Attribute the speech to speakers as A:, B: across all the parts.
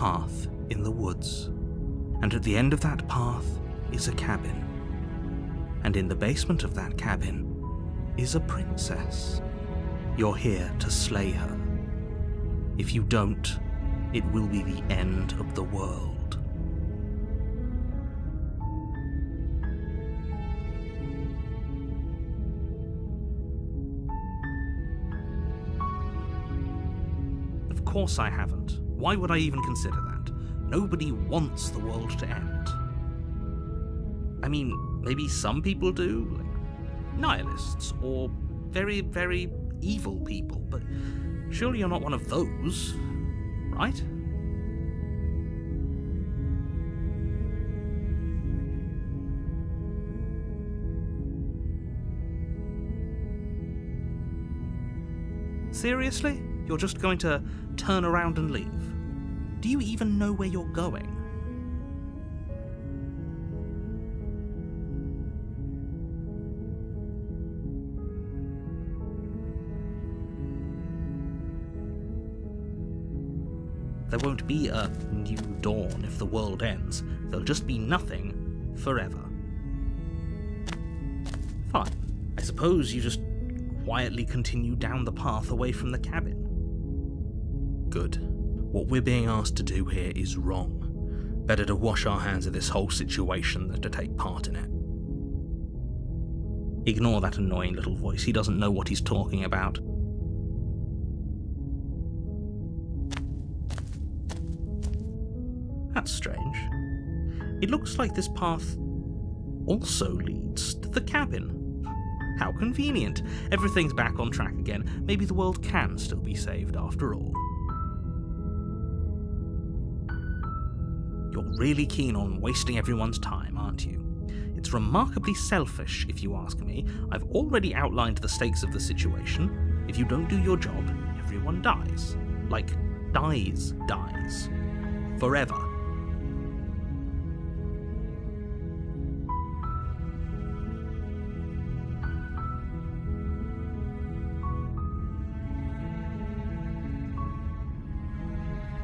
A: path in the woods, and at the end of that path is a cabin. And in the basement of that cabin is a princess. You're here to slay her. If you don't, it will be the end of the world. Of course I haven't. Why would I even consider that? Nobody wants the world to end. I mean, maybe some people do, like nihilists, or very, very evil people, but surely you're not one of those, right? Seriously? You're just going to turn around and leave? Do you even know where you're going? There won't be a new dawn if the world ends. There'll just be nothing forever. Fine. I suppose you just quietly continue down the path away from the cabin. Good. What we're being asked to do here is wrong. Better to wash our hands of this whole situation than to take part in it. Ignore that annoying little voice. He doesn't know what he's talking about. That's strange. It looks like this path also leads to the cabin. How convenient. Everything's back on track again. Maybe the world can still be saved after all. You're really keen on wasting everyone's time, aren't you? It's remarkably selfish, if you ask me. I've already outlined the stakes of the situation. If you don't do your job, everyone dies. Like, dies. Forever.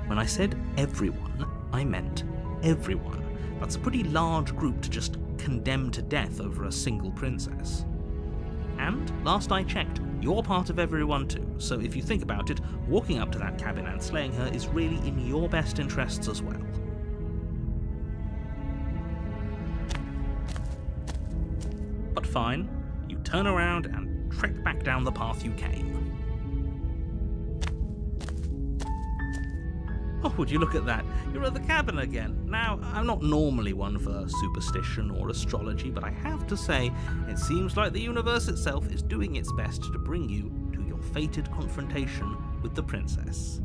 A: When I said everyone, I meant everyone. That's a pretty large group to just condemn to death over a single princess. And, last I checked, you're part of everyone too, so if you think about it, walking up to that cabin and slaying her is really in your best interests as well. But fine, you turn around and trek back down the path you came. Oh, would you look at that? You're at the cabin again. Now, I'm not normally one for superstition or astrology, but I have to say, it seems like the universe itself is doing its best to bring you to your fated confrontation with the princess.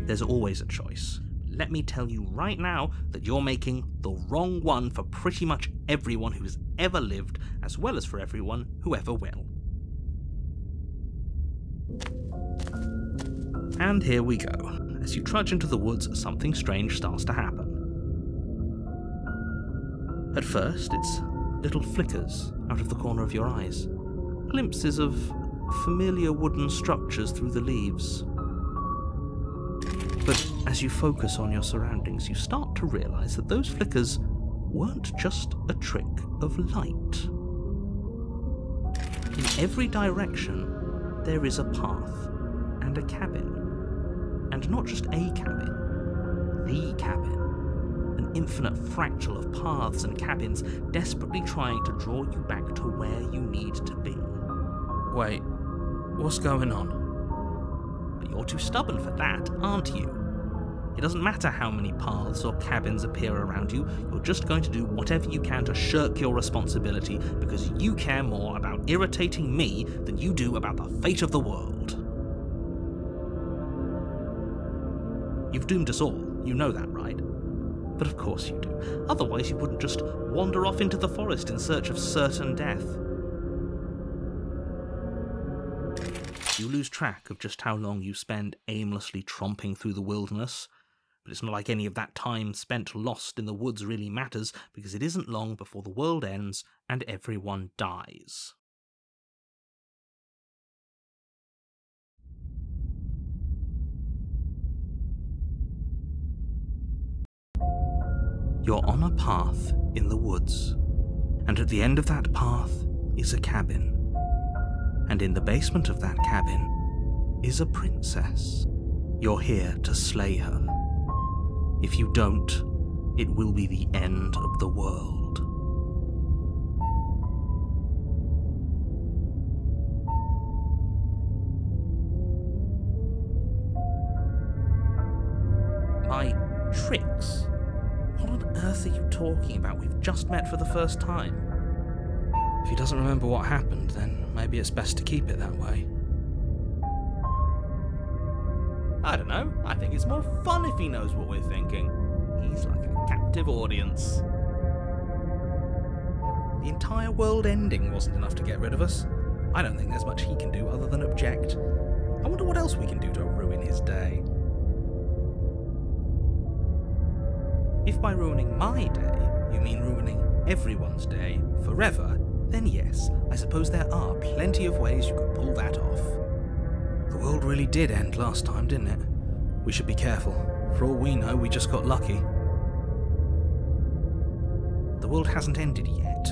A: There's always a choice. Let me tell you right now that you're making the wrong one for pretty much everyone who's ever lived, as well as for everyone who ever will. And here we go. As you trudge into the woods, something strange starts to happen. At first, it's little flickers out of the corner of your eyes, glimpses of familiar wooden structures through the leaves. But as you focus on your surroundings, you start to realise that those flickers weren't just a trick of light. In every direction, there is a path and a cabin. And not just a cabin, the cabin. An infinite fractal of paths and cabins desperately trying to draw you back to where you need to be. Wait, what's going on? But you're too stubborn for that, aren't you? It doesn't matter how many paths or cabins appear around you, you're just going to do whatever you can to shirk your responsibility because you care more about irritating me than you do about the fate of the world. You've doomed us all, you know that, right? But of course you do. Otherwise you wouldn't just wander off into the forest in search of certain death. You lose track of just how long you spend aimlessly tromping through the wilderness, But it's not like any of that time spent lost in the woods really matters, because it isn't long before the world ends and everyone dies. You're on a path in the woods, and at the end of that path is a cabin. And in the basement of that cabin is a princess. You're here to slay her. If you don't, it will be the end of the world. My tricks? What on earth are you talking about? We've just met for the first time. If he doesn't remember what happened, then maybe it's best to keep it that way. I don't know. I think it's more fun if he knows what we're thinking. He's like a captive audience. The entire world ending wasn't enough to get rid of us. I don't think there's much he can do other than object. I wonder what else we can do to ruin his day. If by ruining my day, you mean ruining everyone's day forever, then yes, I suppose there are plenty of ways you could pull that off. The world really did end last time, didn't it? We should be careful. For all we know, we just got lucky. The world hasn't ended yet,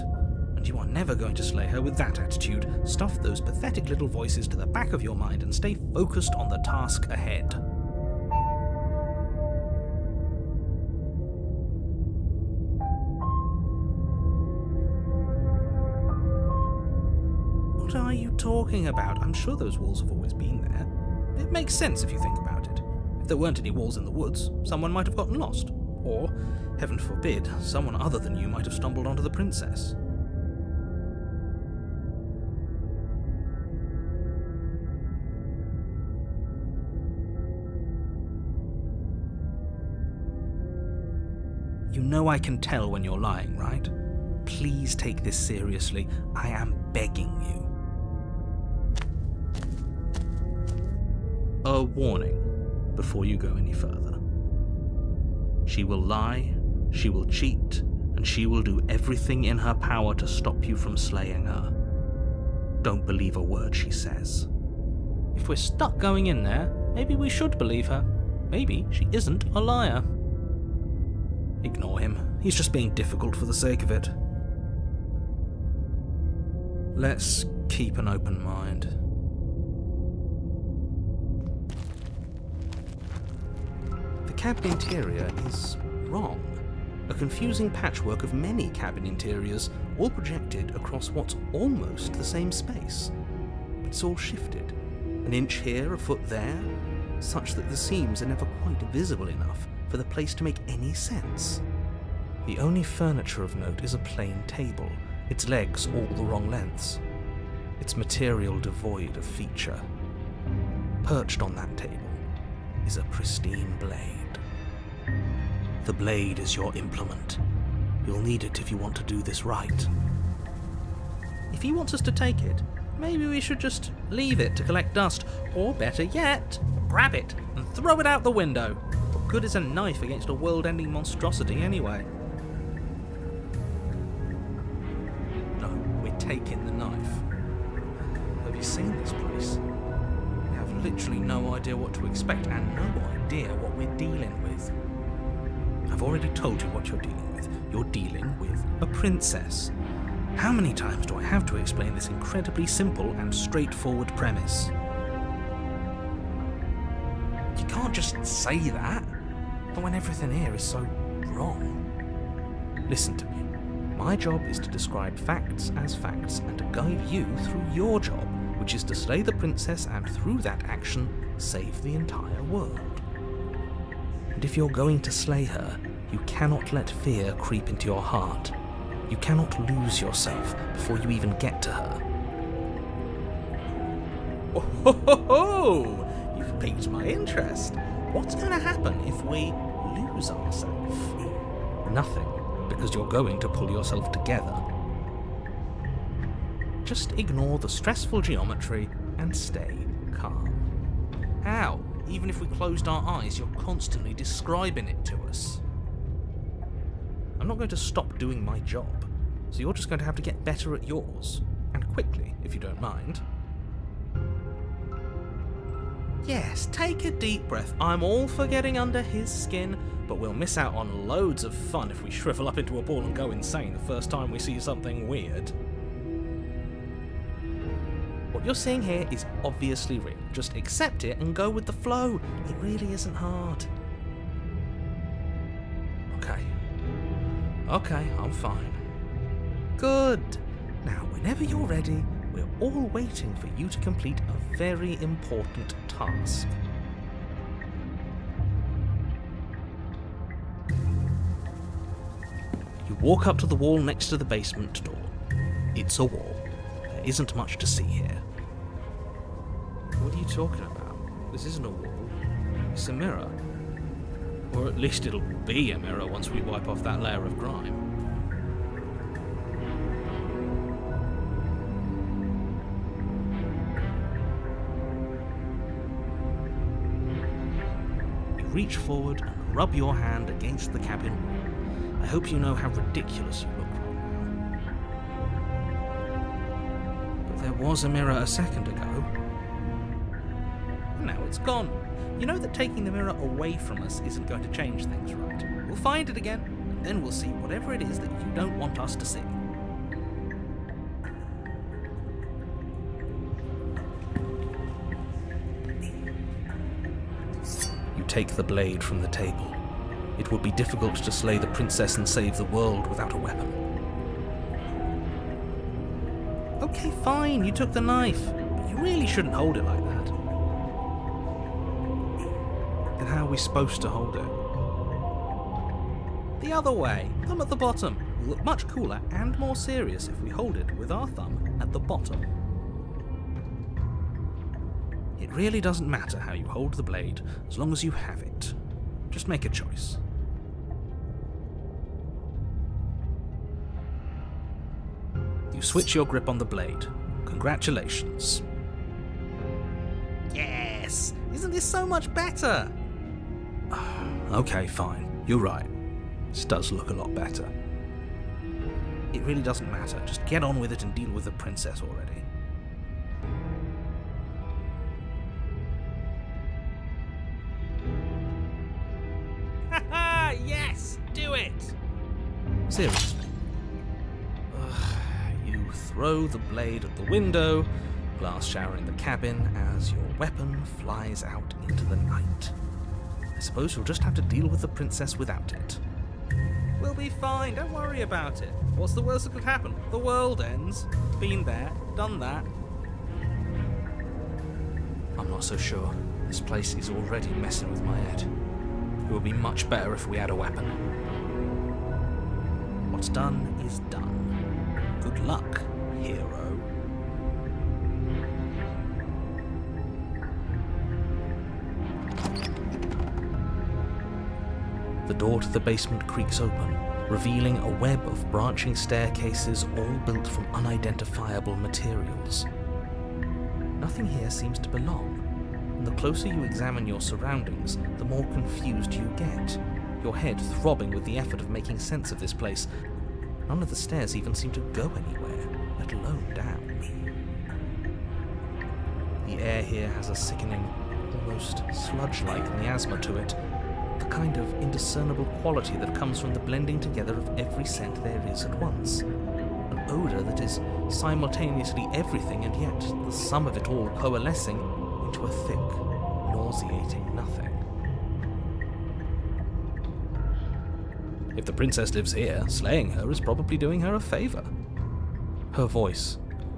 A: and you are never going to slay her with that attitude. Stuff those pathetic little voices to the back of your mind and stay focused on the task ahead. What are you talking about? I'm sure those walls have always been there. It makes sense if you think about it. If there weren't any walls in the woods, someone might have gotten lost. Or, heaven forbid, someone other than you might have stumbled onto the princess. You know I can tell when you're lying, right? Please take this seriously. I am begging you. A warning before you go any further. She will lie, she will cheat, and she will do everything in her power to stop you from slaying her. Don't believe a word she says. If we're stuck going in there, maybe we should believe her. Maybe she isn't a liar. Ignore him. He's just being difficult for the sake of it. Let's keep an open mind. The cabin interior is wrong. A confusing patchwork of many cabin interiors, all projected across what's almost the same space. But it's all shifted. An inch here, a foot there, such that the seams are never quite visible enough for the place to make any sense. The only furniture of note is a plain table, its legs all the wrong lengths, its material devoid of feature. Perched on that table is a pristine blade. The blade is your implement. You'll need it if you want to do this right. If he wants us to take it, maybe we should just leave it to collect dust, or better yet, grab it and throw it out the window. What good is a knife against a world-ending monstrosity anyway? No, we're taking the knife. Have you seen this place? We have literally no idea what to expect and no idea what we're dealing with. I've already told you what you're dealing with. You're dealing with a princess. How many times do I have to explain this incredibly simple and straightforward premise? You can't just say that, but when everything here is so wrong. Listen to me. My job is to describe facts as facts and to guide you through your job, which is to slay the princess and through that action, save the entire world. And if you're going to slay her, you cannot let fear creep into your heart. You cannot lose yourself before you even get to her. Oh ho ho ho! You've piqued my interest. What's going to happen if we lose ourselves? Nothing, because you're going to pull yourself together. Just ignore the stressful geometry and stay calm. How? Even if we closed our eyes, you're constantly describing it to us. I'm not going to stop doing my job, so you're just going to have to get better at yours. And quickly, if you don't mind. Yes, take a deep breath. I'm all for getting under his skin, but we'll miss out on loads of fun if we shrivel up into a ball and go insane the first time we see something weird. What you're seeing here is obviously real. Just accept it and go with the flow. It really isn't hard. Okay, I'm fine. Good. Now, whenever you're ready, we're all waiting for you to complete a very important task. You walk up to the wall next to the basement door. It's a wall. There isn't much to see here. What are you talking about? This isn't a wall. It's a mirror. Or at least it'll be a mirror once we wipe off that layer of grime. You reach forward and rub your hand against the cabin wall. I hope you know how ridiculous you look right now. But there was a mirror a second ago. Now it's gone. You know that taking the mirror away from us isn't going to change things, right? We'll find it again, and then we'll see whatever it is that you don't want us to see. You take the blade from the table. It would be difficult to slay the princess and save the world without a weapon. Okay, fine, you took the knife, but you really shouldn't hold it like that. And how are we supposed to hold it? The other way, thumb at the bottom. Will look much cooler and more serious if we hold it with our thumb at the bottom. It really doesn't matter how you hold the blade, as long as you have it. Just make a choice. You switch your grip on the blade. Congratulations. Yes! Isn't this so much better? Okay, fine. You're right. This does look a lot better. It really doesn't matter. Just get on with it and deal with the princess already. Haha! Yes! Do it! Seriously. You throw the blade at the window, glass showering the cabin as your weapon flies out into the night. I suppose you'll just have to deal with the princess without it. We'll be fine, don't worry about it. What's the worst that could happen? The world ends. Been there, done that. I'm not so sure. This place is already messing with my head. It would be much better if we had a weapon. What's done is done. Good luck, hero. The door to the basement creaks open, revealing a web of branching staircases all built from unidentifiable materials. Nothing here seems to belong, and the closer you examine your surroundings, the more confused you get, your head throbbing with the effort of making sense of this place. None of the stairs even seem to go anywhere, let alone down. The air here has a sickening, almost sludge-like miasma to it, the kind of indiscernible quality that comes from the blending together of every scent there is at once. An odour that is simultaneously everything and yet the sum of it all coalescing into a thick, nauseating nothing. If the princess lives here, slaying her is probably doing her a favour. Her voice,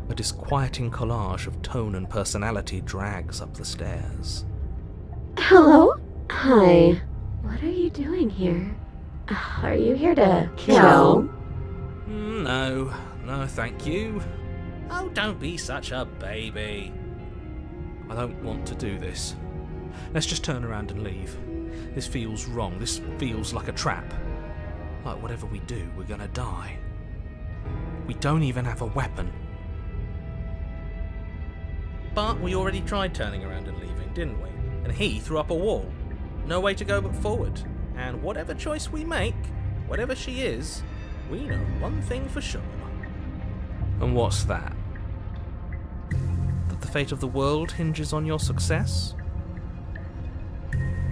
A: a disquieting collage of tone and personality, drags up the stairs.
B: Hello? Hi. What are you doing here? Are you here to kill?
A: No, thank you. Oh, don't be such a baby. I don't want to do this. Let's just turn around and leave. This feels wrong. This feels like a trap. Like whatever we do, we're gonna die. We don't even have a weapon. But we already tried turning around and leaving, didn't we? and he threw up a wall. No way to go but forward. And whatever choice we make, whatever she is, we know one thing for sure. And what's that? That the fate of the world hinges on your success?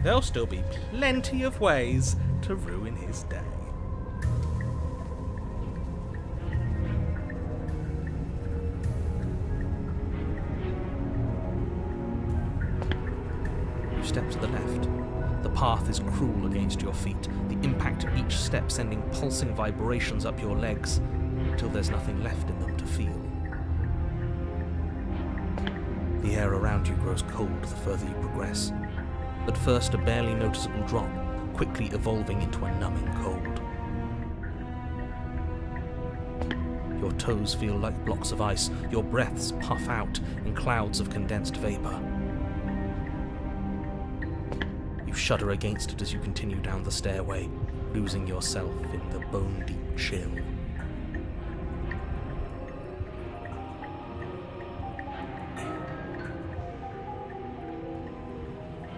A: There'll still be plenty of ways to ruin his day. You step to the left. The path is cruel against your feet, the impact of each step sending pulsing vibrations up your legs, until there's nothing left in them to feel. The air around you grows cold the further you progress. At first a barely noticeable drop, quickly evolving into a numbing cold. Your toes feel like blocks of ice, your breaths puff out in clouds of condensed vapor. You shudder against it as you continue down the stairway, losing yourself in the bone-deep chill.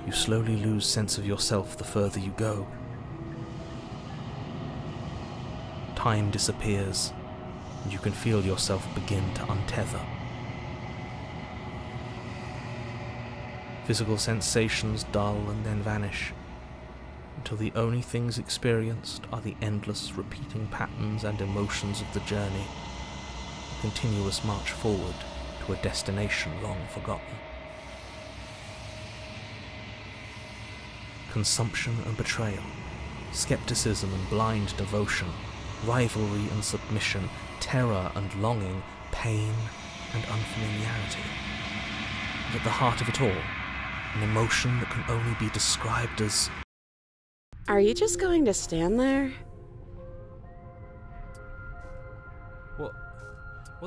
A: You slowly lose sense of yourself the further you go. Time disappears, and you can feel yourself begin to untether. Physical sensations dull and then vanish, until the only things experienced are the endless repeating patterns and emotions of the journey, a continuous march forward to a destination long forgotten. Consumption and betrayal, skepticism and blind devotion, rivalry and submission, terror and longing, pain and unfamiliarity. And at the heart of it all, an emotion that can only be described as...
B: Are you just going to stand there?
A: What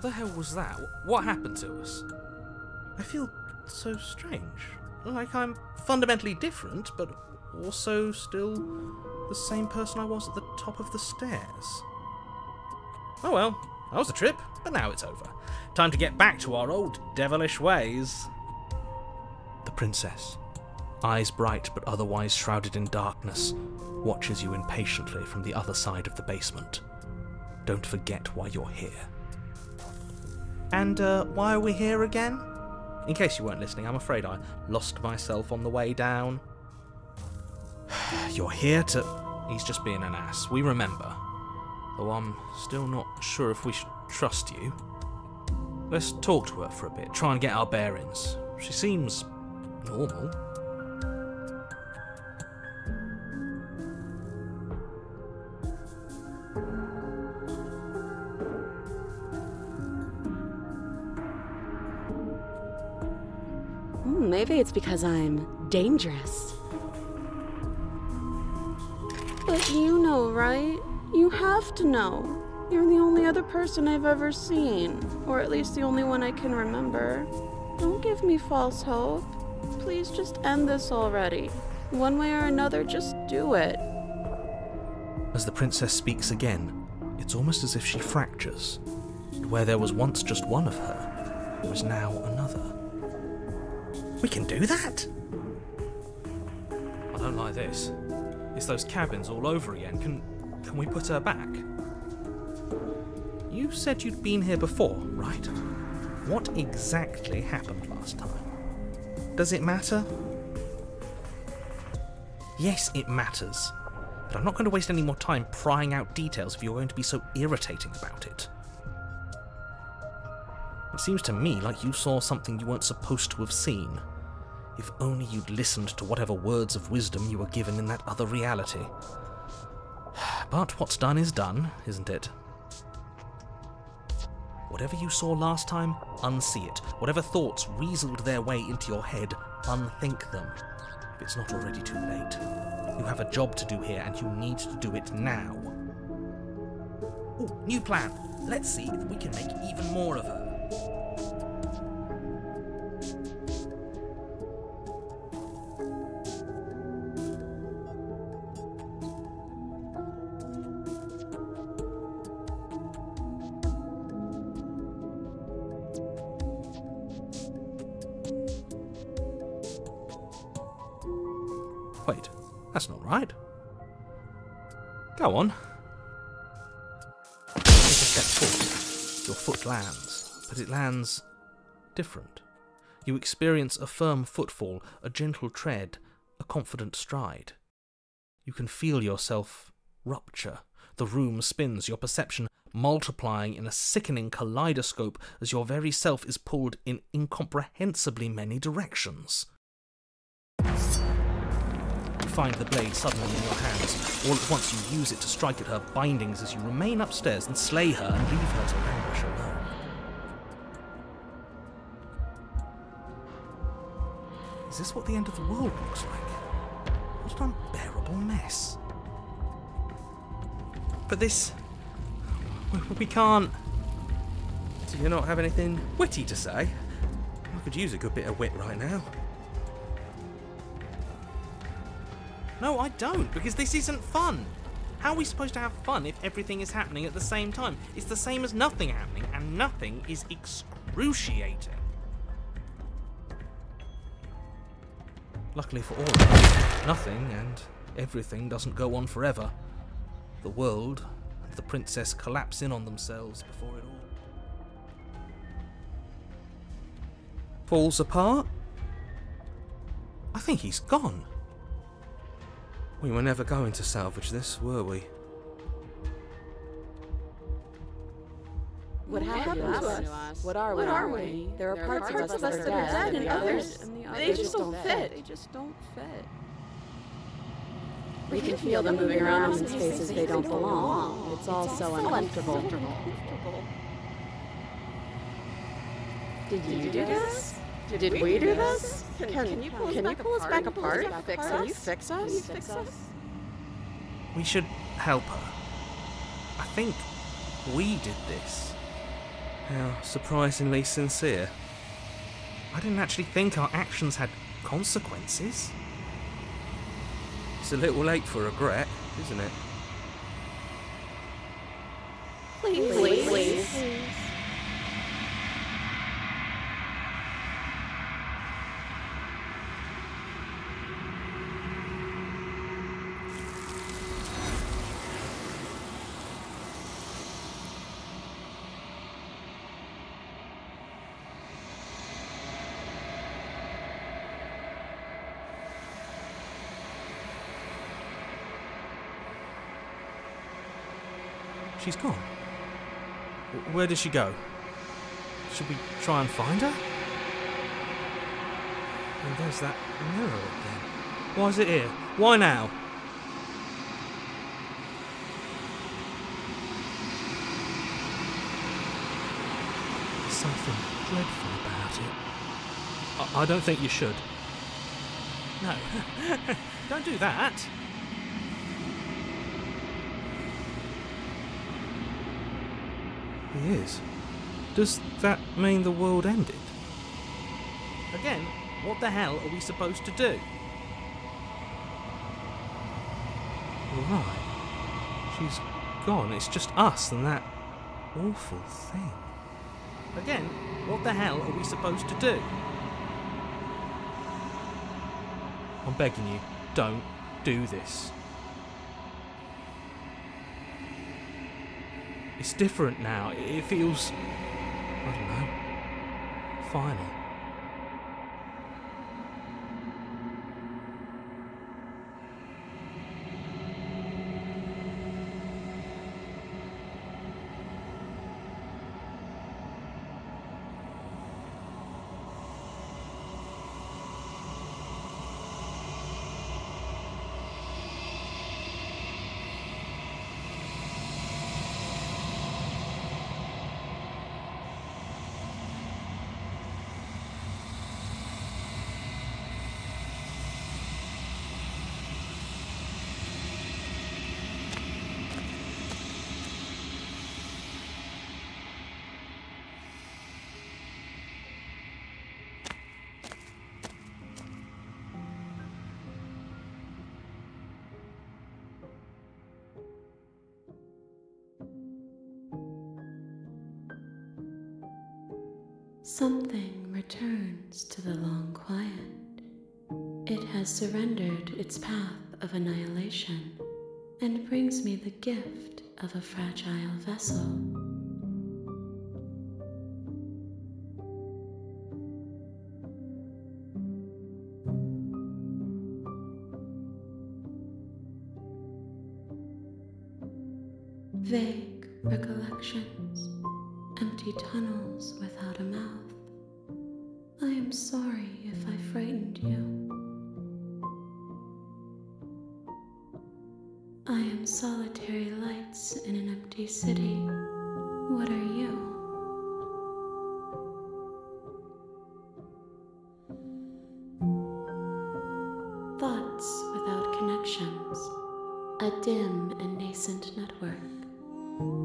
A: the hell was that? What happened to us? I feel so strange. Like I'm fundamentally different, but also still the same person I was at the top of the stairs. Oh well, that was the trip, but now it's over. Time to get back to our old devilish ways. The princess, eyes bright but otherwise shrouded in darkness, watches you impatiently from the other side of the basement. Don't forget why you're here. And why are we here again? In case you weren't listening, I'm afraid I lost myself on the way down. You're here to... He's just being an ass, we remember. Though I'm still not sure if we should trust you. Let's talk to her for a bit, try and get our bearings. She seems... normal.
B: Maybe it's because I'm dangerous. But you know, right? You have to know. You're the only other person I've ever seen. Or at least the only one I can remember. Don't give me false hope. Please just end this already. One way or another, just do it.
A: As the princess speaks again, it's almost as if she fractures. And where there was once just one of her, there is now another. We can do that? I don't like this. It's those cabins all over again. Can we put her back? You said you'd been here before, right? What exactly happened last time? Does it matter? Yes, it matters. But I'm not going to waste any more time prying out details if you're going to be so irritating about it. It seems to me like you saw something you weren't supposed to have seen. If only you'd listened to whatever words of wisdom you were given in that other reality. But what's done is done, isn't it? Whatever you saw last time, unsee it. Whatever thoughts weaseled their way into your head, unthink them. If it's not already too late. You have a job to do here, and you need to do it now. Ooh, new plan. Let's see if we can make even more of her. Wait, that's not right. Go on. Take a step forward. Your foot lands, but it lands different. You experience a firm footfall, a gentle tread, a confident stride. You can feel yourself rupture. The room spins, your perception multiplying in a sickening kaleidoscope as your very self is pulled in incomprehensibly many directions. You find the blade suddenly in your hands. All at once you use it to strike at her bindings as you remain upstairs and slay her and leave her to languish alone. Is this what the end of the world looks like? What an unbearable mess. But this... we can't... Do you not have anything witty to say? I could use a good bit of wit right now. No, I don't, because this isn't fun. How are we supposed to have fun if everything is happening at the same time? It's the same as nothing happening, and nothing is excruciating. Luckily for all of us, nothing and everything doesn't go on forever. The world and the princess collapse in on themselves before it all falls apart. I think he's gone. We were never going to salvage this, were we?
B: What happened to us? What are we? There are parts of us that are dead, and others, they just don't fit. They just don't fit. We can feel them moving around in spaces they don't belong. It's all so uncomfortable. Did you do this? Did we do this? Can you pull us back apart? Can you fix us?
A: We should help her. I think we did this. How surprisingly sincere. I didn't actually think our actions had consequences. It's a little late for regret, isn't it?
B: Please.
A: She's gone. Where did she go? Should we try and find her? And there's that mirror again. Why is it here? Why now? There's something dreadful about it. I don't think you should. No. Don't do that. He is. Does that mean the world ended? Again, what the hell are we supposed to do? Right. She's gone. It's just us and that awful thing. Again, what the hell are we supposed to do? I'm begging you, don't do this. It's different now. It feels, I don't know, final.
B: Something returns to the long quiet. It has surrendered its path of annihilation and brings me the gift of a fragile vessel. Vague recollections, empty tunnels without a mouth. I am sorry if I frightened you. I am solitary lights in an empty city. What are you? Thoughts without connections, a dim and nascent network.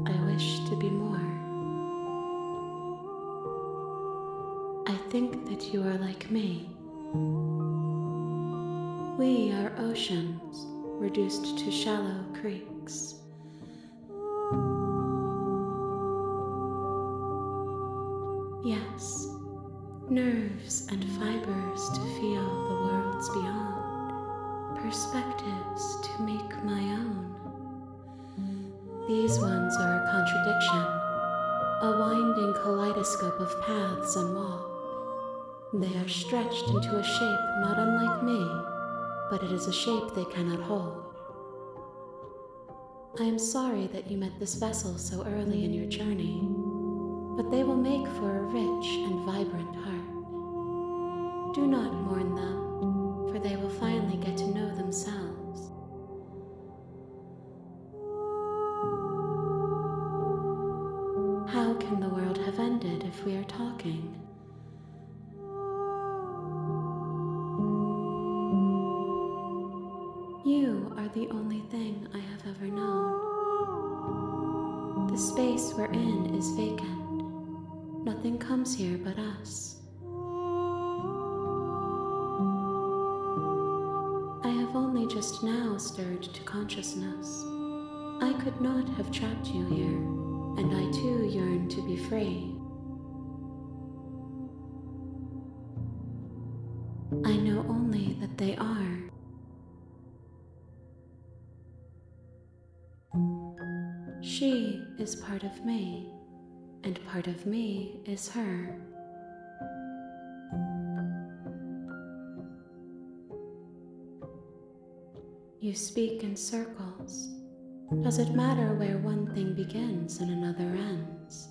B: I wish to be more. I think that you are like me. We are oceans reduced to shallow creeks. Yes, nerves and fibers to feel the worlds beyond, perspectives to make my own. These ones are a contradiction, a winding kaleidoscope of paths and walk. They are stretched into a shape not unlike me, but it is a shape they cannot hold. I am sorry that you met this vessel so early in your journey, but they will make for a rich and vibrant heart. Do not mourn them, for they will finally get to know themselves. How can the world have ended if we are talking? You are the only thing I have ever known. The space we're in is vacant. Nothing comes here but us. I have only just now stirred to consciousness. I could not have trapped you here, and I too yearn to be free. I know only that they are. She is part of me, and part of me is her. You speak in circles. Does it matter where one thing begins and another ends?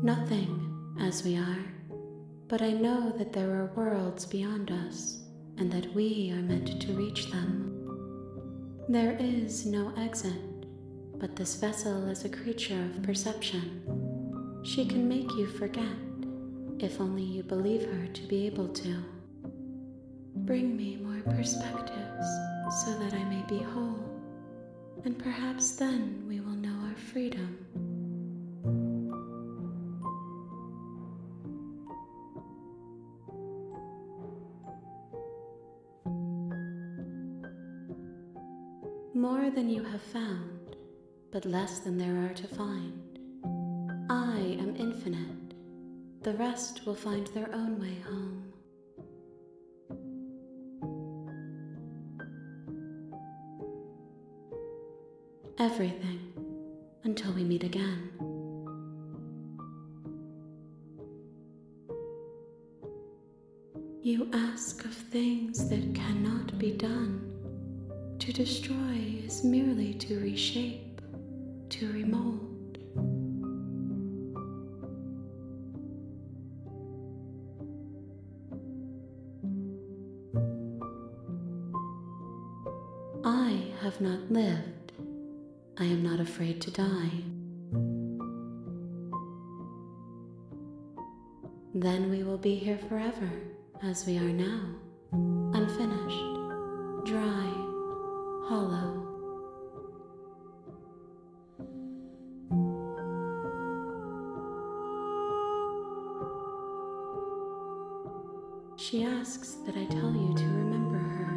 B: Nothing, as we are, but I know that there are worlds beyond us, and that we are meant to reach them. There is no exit, but this vessel is a creature of perception. She can make you forget, if only you believe her to be able to. Bring me more perspectives, so that I may be whole, and perhaps then we will know our freedom. More than you have found, but less than there are to find. I am infinite. The rest will find their own way home. Everything, until we meet again. You ask of things that cannot be done. To destroy is merely to reshape, to remold. I have not lived. I am not afraid to die. Then we will be here forever, as we are now, unfinished, dry, hollow. She asks that I tell you to remember her.